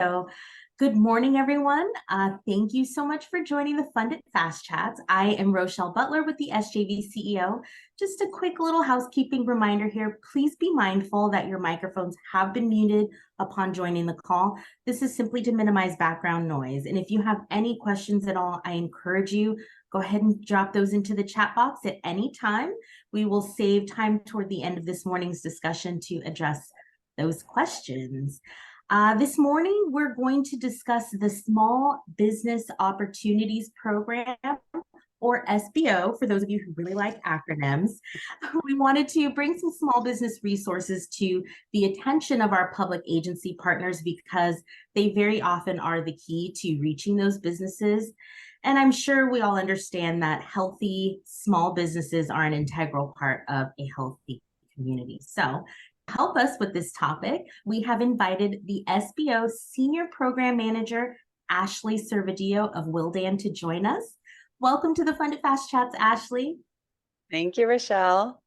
So, good morning, everyone. Thank you so much for joining the Fund It Fast Chats. I am Rochelle Butler with the SJV CEO. Just a quick little housekeeping reminder here. Please be mindful that your microphones have been muted upon joining the call. This is simply to minimize background noise. And if you have any questions at all, I encourage you, go ahead and drop those into the chat box at any time. We will save time toward the end of this morning's discussion to address those questions. This morning, we're going to discuss the Small Business Opportunities Program, or SBO, for those of you who really like acronyms. We wanted to bring some small business resources to the attention of our public agency partners because they very often are the key to reaching those businesses. And I'm sure we all understand that healthy small businesses are an integral part of a healthy community. So, help us with this topic, we have invited the SBO Senior Program Manager, Ashleigh Servadio of Willdan, to join us. Welcome to the Fund It Fast Chats, Ashleigh. Thank you, Rochelle.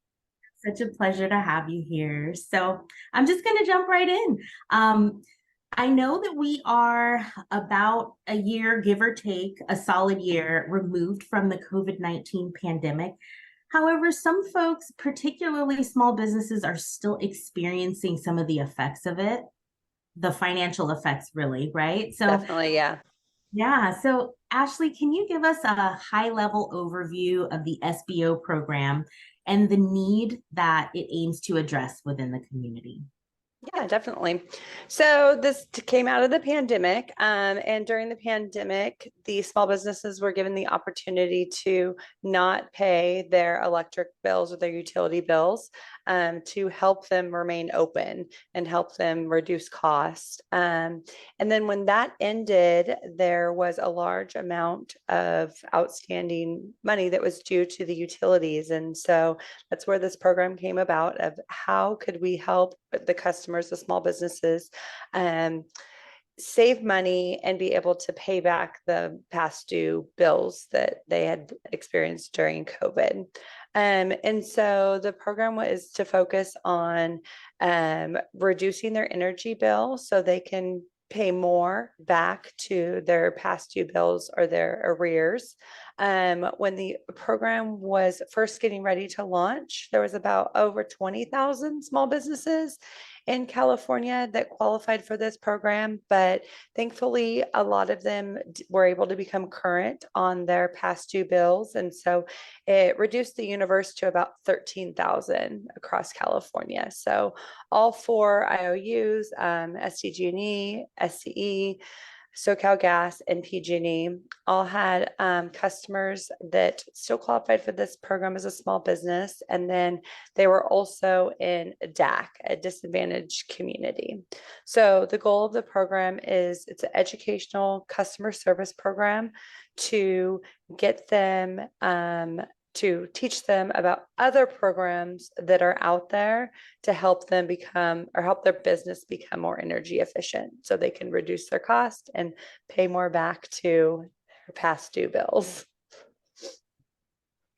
Such a pleasure to have you here. So I'm just going to jump right in. I know that we are about a year, give or take, a solid year removed from the COVID-19 pandemic. However, some folks, particularly small businesses, are still experiencing some of the effects of it, the financial effects, really, right? So definitely, yeah. Yeah. So Ashleigh, can you give us a high-level overview of the SBO program and the need that it aims to address within the community? Yeah, definitely. So this came out of the pandemic, and during the pandemic, the small businesses were given the opportunity to not pay their electric bills or their utility bills, to help them remain open and help them reduce costs. And then when that ended, there was a large amount of outstanding money that was due to the utilities. And so that's where this program came about, of how could we help the customers, the small businesses, save money and be able to pay back the past due bills that they had experienced during COVID. And so the program was to focus on reducing their energy bill so they can pay more back to their past due bills or their arrears. When the program was first getting ready to launch, there was about over 20,000 small businesses in California that qualified for this program, but thankfully a lot of them were able to become current on their past due bills. And so it reduced the universe to about 13,000 across California. So all four IOUs, SDG&E, SCE, SoCalGas, and PG&E all had customers that still qualified for this program as a small business. And then they were also in DAC, a disadvantaged community. So the goal of the program is it's an educational customer service program to get them to teach them about other programs that are out there to help them become, or help their business become, more energy efficient so they can reduce their cost and pay more back to their past due bills.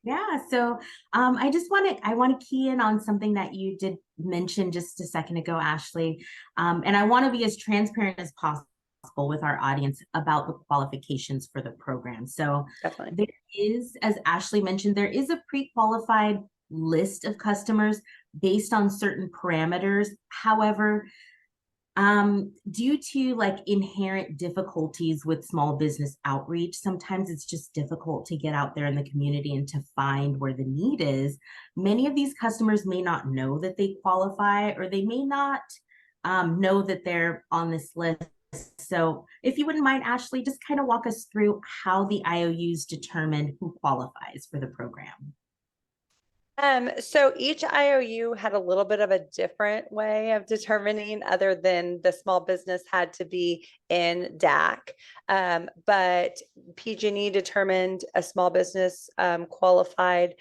Yeah, so I want to key in on something that you did mention just a second ago, Ashleigh, and I want to be as transparent as possible with our audience about the qualifications for the program. So definitely, there is, as Ashleigh mentioned, there is a pre-qualified list of customers based on certain parameters. However, due to like inherent difficulties with small business outreach, sometimes it's just difficult to get out there in the community and to find where the need is. Many of these customers may not know that they qualify, or they may not know that they're on this list. So if you wouldn't mind, Ashleigh, just kind of walk us through how the IOUs determine who qualifies for the program. So each IOU had a little bit of a different way of determining, other than the small business had to be in DAC. But PG&E determined a small business qualified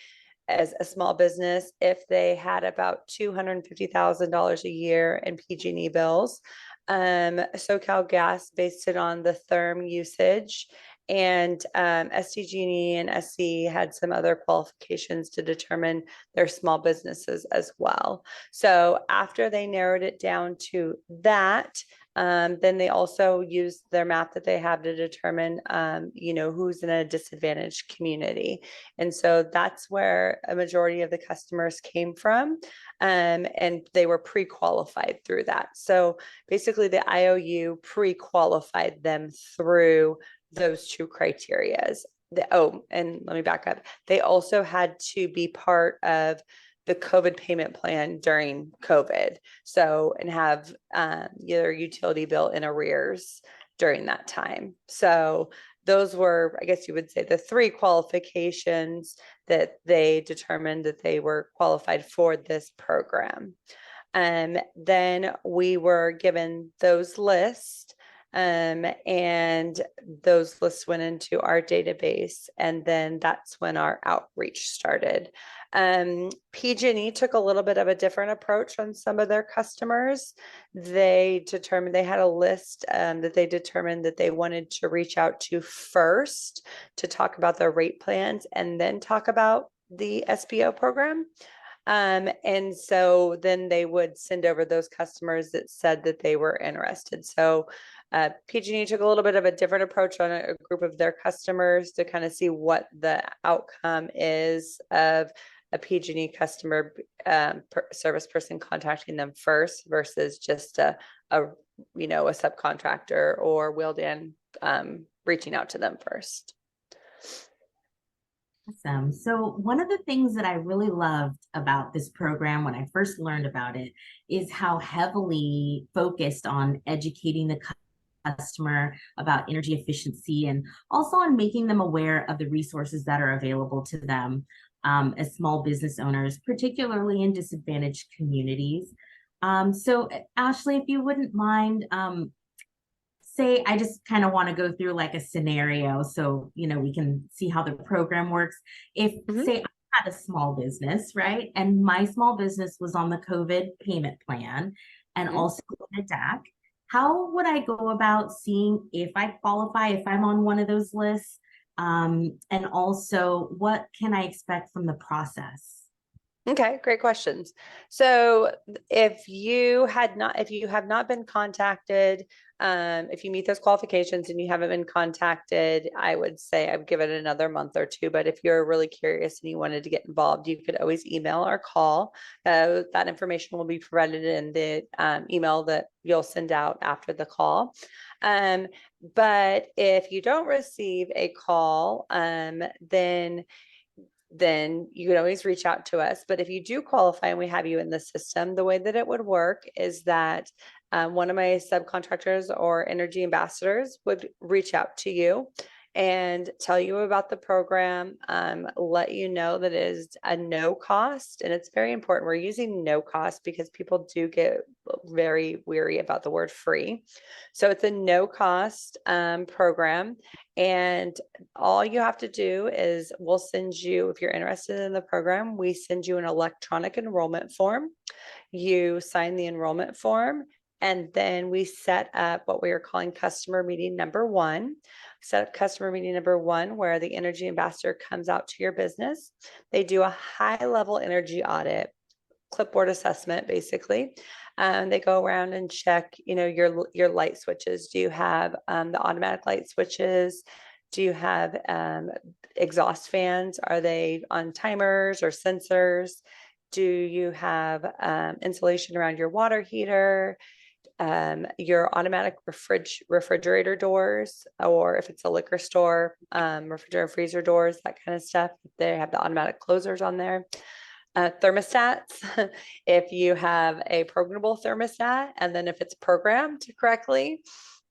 as a small business if they had about $250,000 a year in PG&E bills. SoCalGas based it on the therm usage, and SDG&E and SC had some other qualifications to determine their small businesses as well. So after they narrowed it down to that, Then they also use their map that they have to determine, who's in a disadvantaged community. And so that's where a majority of the customers came from. And they were pre-qualified through that. So basically the IOU pre-qualified them through those two criterias. And let me back up. They also had to be part of the COVID payment plan during COVID. So, and have their utility bill in arrears during that time. So those were, I guess you would say, the three qualifications that they determined that they were qualified for this program. Then we were given those lists, and those lists went into our database, and then that's when our outreach started. PG&E took a little bit of a different approach on some of their customers. They had a list that they determined that they wanted to reach out to first to talk about their rate plans and then talk about the SBO program. And so then they would send over those customers that said that they were interested. So PG&E took a little bit of a different approach on a group of their customers to kind of see what the outcome is of a PG&E customer service person contacting them first versus just a subcontractor or Willdan reaching out to them first. Awesome. So one of the things that I really loved about this program when I first learned about it is how heavily focused on educating the customer about energy efficiency and also on making them aware of the resources that are available to them as small business owners, particularly in disadvantaged communities. So Ashleigh, if you wouldn't mind, say I just kind of want to go through like a scenario so we can see how the program works. If say I had a small business, right, and my small business was on the COVID payment plan and also in a DAC, how would I go about seeing if I qualify, if I'm on one of those lists, and also what can I expect from the process? Okay, great questions. So if you have not been contacted, if you meet those qualifications and you haven't been contacted, I would say I'd give it another month or two. But if you're really curious and you wanted to get involved, you could always email or call. That information will be provided in the email that you'll send out after the call. But if you don't receive a call, then you can always reach out to us. But if you do qualify and we have you in the system, the way that it would work is that one of my subcontractors or energy ambassadors would reach out to you and tell you about the program, let you know that it is a no cost. And it's very important. We're using no cost because people do get very weary about the word free. So it's a no cost program. And all you have to do is we'll send you, if you're interested in the program, we send you an electronic enrollment form. You sign the enrollment form, and then we set up what we are calling customer meeting number one. Set up customer meeting number one, where the energy ambassador comes out to your business. They do a high-level energy audit, clipboard assessment, basically. They go around and check, your light switches. Do you have the automatic light switches? Do you have exhaust fans? Are they on timers or sensors? Do you have insulation around your water heater? Your automatic refrigerator doors, or if it's a liquor store, refrigerator freezer doors, that kind of stuff. They have the automatic closers on there. Thermostats, if you have a programmable thermostat, and then if it's programmed correctly,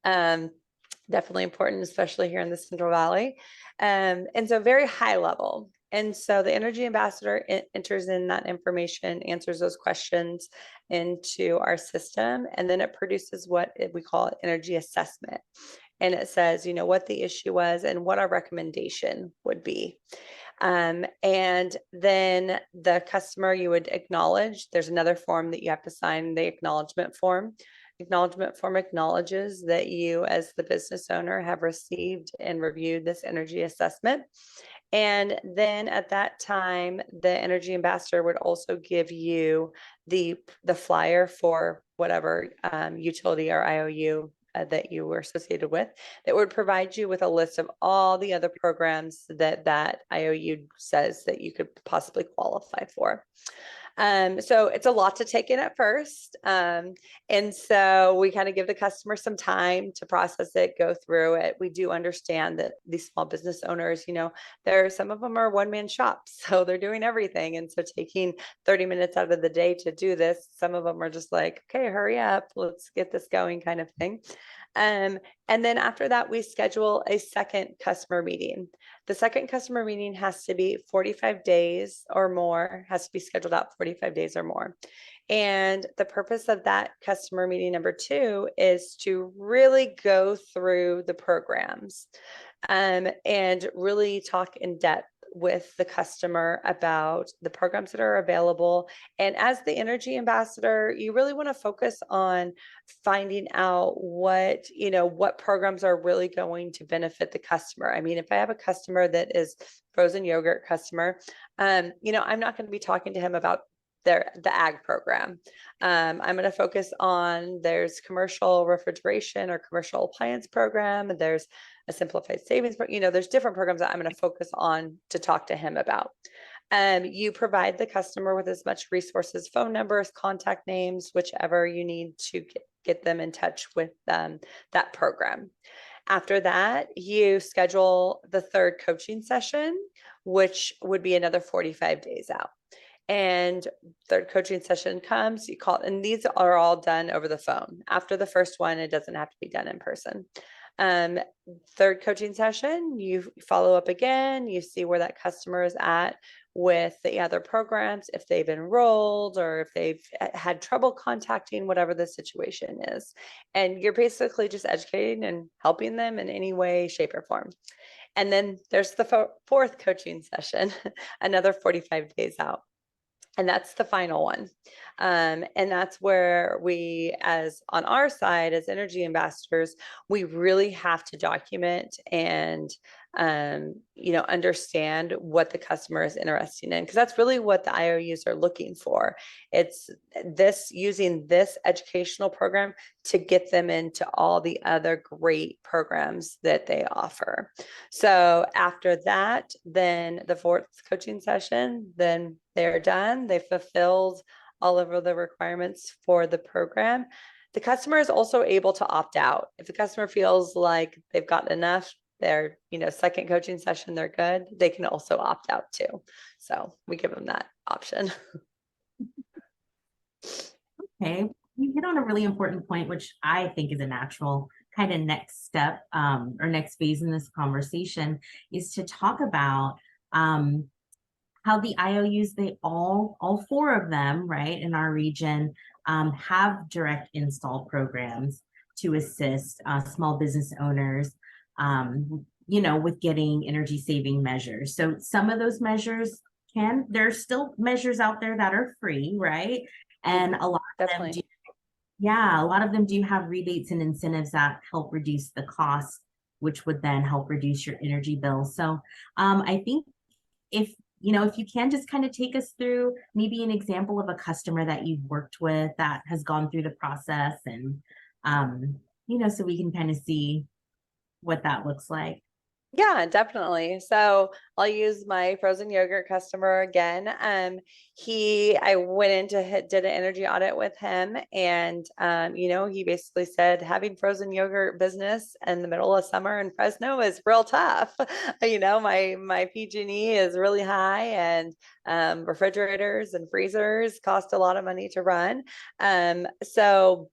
definitely important, especially here in the Central Valley. And so very high level. And so the energy ambassador enters in that information, answers those questions into our system, and then it produces what we call energy assessment. And it says, what the issue was and what our recommendation would be. And then the customer, you would acknowledge. There's another form that you have to sign, the acknowledgement form. Acknowledgement form acknowledges that you, as the business owner, have received and reviewed this energy assessment. And then at that time, the energy ambassador would also give you the flyer for whatever utility or IOU that you were associated with, that would provide you with a list of all the other programs that IOU says that you could possibly qualify for. So it's a lot to take in at first. And so we kind of give the customer some time to process it, go through it. We do understand that these small business owners, some of them are one-man shops, so they're doing everything. And so taking 30 minutes out of the day to do this, some of them are just like, okay, hurry up, let's get this going kind of thing. And then after that, we schedule a second customer meeting. The second customer meeting has to be 45 days or more, has to be scheduled out 45 days or more. And the purpose of that customer meeting number 2 is to really go through the programs and really talk in depth with the customer about the programs that are available. And as the energy ambassador, you really want to focus on finding out what programs are really going to benefit the customer. I mean, if I have a customer that is frozen yogurt customer, I'm not going to be talking to him about the ag program. I'm going to focus on there's commercial refrigeration or commercial appliance program. There's a simplified savings, there's different programs that I'm going to focus on to talk to him about. You provide the customer with as much resources, phone numbers, contact names, whichever you need to get them in touch with that program. After that, you schedule the third coaching session, which would be another 45 days out. And third coaching session comes, you call, and these are all done over the phone. After the first one, it doesn't have to be done in person. Third coaching session, you follow up again, you see where that customer is at with the other programs, if they've enrolled or if they've had trouble contacting, whatever the situation is. And you're basically just educating and helping them in any way, shape, or form. And then there's the fourth coaching session, another 45 days out. And that's the final one. And that's where we, as on our side, as energy ambassadors, we really have to document and, understand what the customer is interested in, because that's really what the IOUs are looking for. It's using this educational program to get them into all the other great programs that they offer. So after that, then the fourth coaching session, then they're done. They fulfilled all of the requirements for the program. The customer is also able to opt out. If the customer feels like they've got enough, their second coaching session, they're good, they can also opt out too. So we give them that option. Okay, you hit on a really important point, which I think is a natural kind of next step or next phase in this conversation, is to talk about how the IOUs, they all 4 of them, right, in our region, have direct install programs to assist small business owners, with getting energy saving measures. So some of those measures there's still measures out there that are free, right? And a lot of them do, a lot of them do have rebates and incentives that help reduce the cost, which would then help reduce your energy bill. So I think if you can just kind of take us through maybe an example of a customer that you've worked with that has gone through the process, and so we can kind of see what that looks like. Yeah, definitely. So I'll use my frozen yogurt customer again. I went did an energy audit with him, and he basically said having frozen yogurt business in the middle of summer in Fresno is real tough. My PG&E is really high, and refrigerators and freezers cost a lot of money to run. So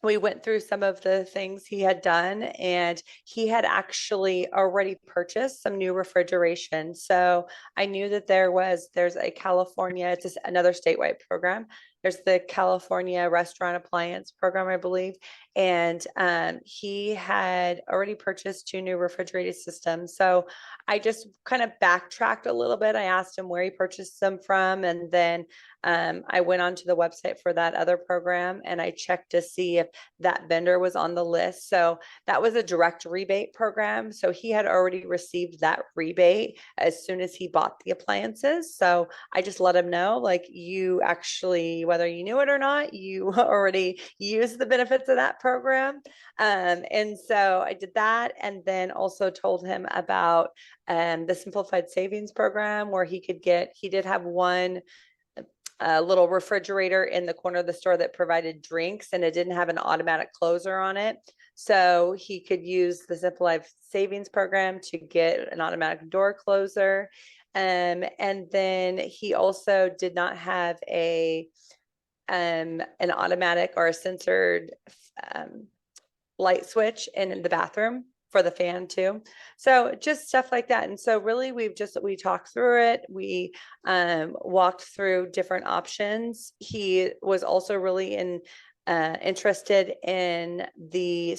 we went through some of the things he had done, and he had actually already purchased some new refrigeration. So I knew that there's a California, it's just another statewide program. There's the California Restaurant Appliance Program, I believe. And he had already purchased 2 new refrigerated systems. So I just kind of backtracked a little bit. I asked him where he purchased them from. And then I went onto the website for that other program, and I checked to see if that vendor was on the list. So that was a direct rebate program. So he had already received that rebate as soon as he bought the appliances. So I just let him know, like, you actually, whether whether you knew it or not, you already used the benefits of that program. And so I did that, and then also told him about the simplified savings program, where he did have one little refrigerator in the corner of the store that provided drinks, and it didn't have an automatic closer on it. So he could use the Simple Life Savings program to get an automatic door closer. And then he also did not have an automatic or a sensored light switch in the bathroom for the fan too. So just stuff like that. And so really we talked through it. We walked through different options. He was also really interested in the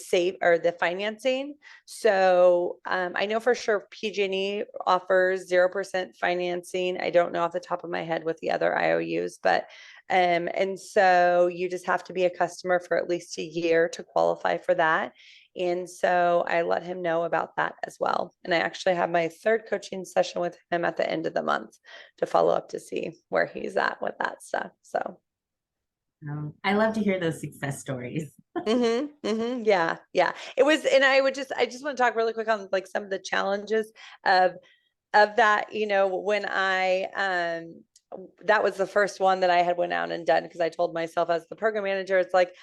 financing. So I know for sure PG&E offers 0% financing. I don't know off the top of my head with the other IOUs, but and so you just have to be a customer for at least a year to qualify for that. And so I let him know about that as well. And I actually have my third coaching session with him at the end of the month to follow up to see where he's at with that stuff. So I love to hear those success stories. Yeah. It was, and I just want to talk really quick on like some of the challenges of that, when that was the first one that I had went out and done, because I told myself as the program manager, it's like,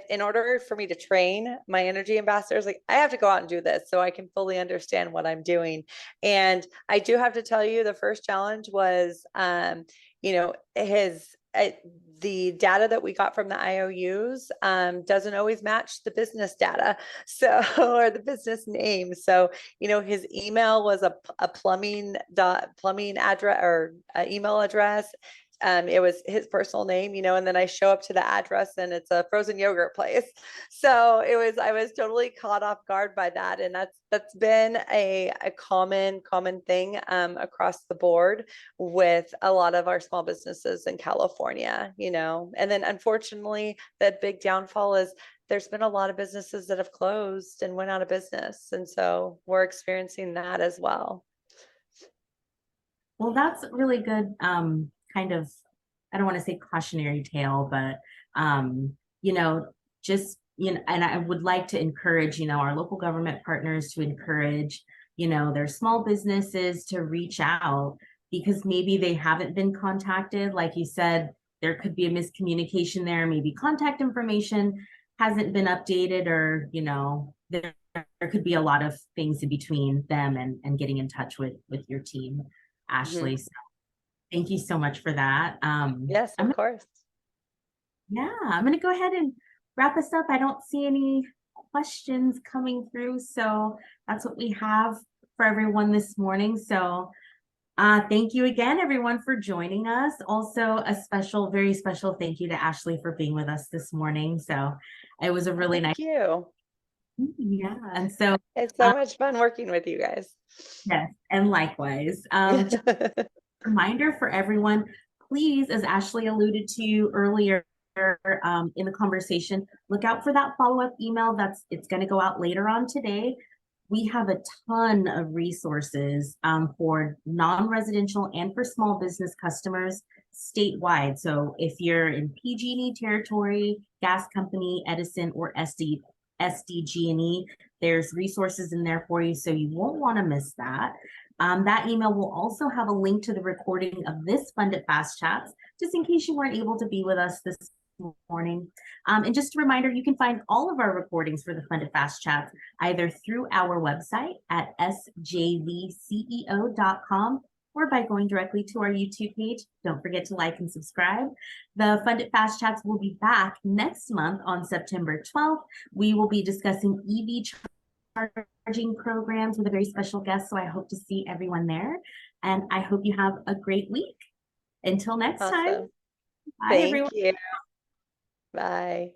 in order for me to train my energy ambassadors, like I have to go out and do this so I can fully understand what I'm doing. And I do have to tell you, the first challenge was, the data that we got from the IOUs doesn't always match the business data, or the business name. So, his email was a plumbing address or email address. It was his personal name, and then I show up to the address and it's a frozen yogurt place. So I was totally caught off guard by that. And that's been a common thing across the board with a lot of our small businesses in California, and then unfortunately the big downfall is there's been a lot of businesses that have closed and went out of business. And so we're experiencing that as well. Well, that's really good. Kind of, I don't want to say cautionary tale, but and I would like to encourage, our local government partners to encourage, their small businesses to reach out, because maybe they haven't been contacted. Like you said, there could be a miscommunication there. Maybe contact information hasn't been updated, or, there could be a lot of things in between them and getting in touch with your team, Ashleigh. So thank you so much for that. Yes, of course. Yeah, I'm going to go ahead and wrap us up. I don't see any questions coming through, so that's what we have for everyone this morning. So thank you again, everyone, for joining us. Also, very special thank you to Ashleigh for being with us this morning. So it was a really nice. Thank you. Yeah, and so it's so much fun working with you guys. Yes, and likewise. Reminder for everyone, please, as Ashleigh alluded to earlier in the conversation, look out for that follow-up email. It's going to go out later on today. We have a ton of resources for non-residential and for small business customers statewide. So if you're in PG&E territory, gas company, Edison, or SDG&E, there's resources in there for you, so you won't want to miss that. That email will also have a link to the recording of this Funded Fast Chats, just in case you weren't able to be with us this morning. And just a reminder, you can find all of our recordings for the Funded Fast Chats either through our website at sjvceo.com or by going directly to our YouTube page. Don't forget to like and subscribe. The Funded Fast Chats will be back next month on September 12th. We will be discussing EV charging programs with a very special guest, so I hope to see everyone there. And I hope you have a great week. Until next time. Bye, everyone. Thank you. Bye.